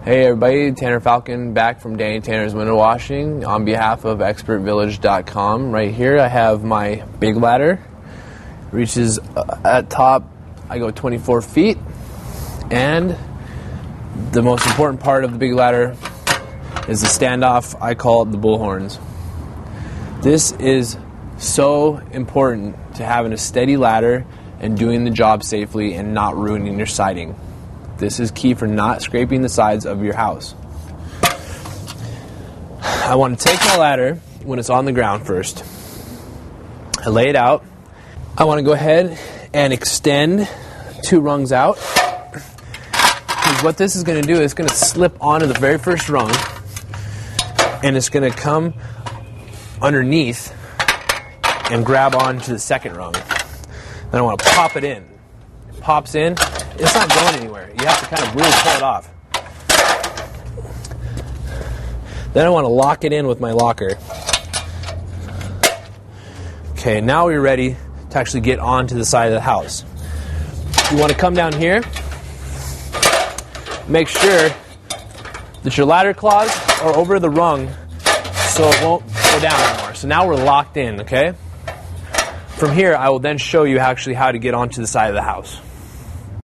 Hey everybody, Tanner Falcon back from Danny Tanner's Window Washing on behalf of ExpertVillage.com. Right here I have my big ladder. Reaches at top, I go 24 feet. And the most important part of the big ladder is the standoff. I call it the bullhorns. This is so important to having a steady ladder and doing the job safely and not ruining your siding. This is key for not scraping the sides of your house. I want to take my ladder when it's on the ground first. I lay it out. I want to go ahead and extend 2 rungs out. Because what this is going to do is going to slip onto the very first rung, and it's going to come underneath and grab onto the second rung. Then I want to pop it in. It pops in. It's not going anywhere. You have to kind of really pull it off. Then I want to lock it in with my locker. Okay, now we're ready to actually get onto the side of the house. You want to come down here. Make sure that your ladder claws are over the rung so it won't go down anymore. So now we're locked in, okay? From here, I will then show you actually how to get onto the side of the house.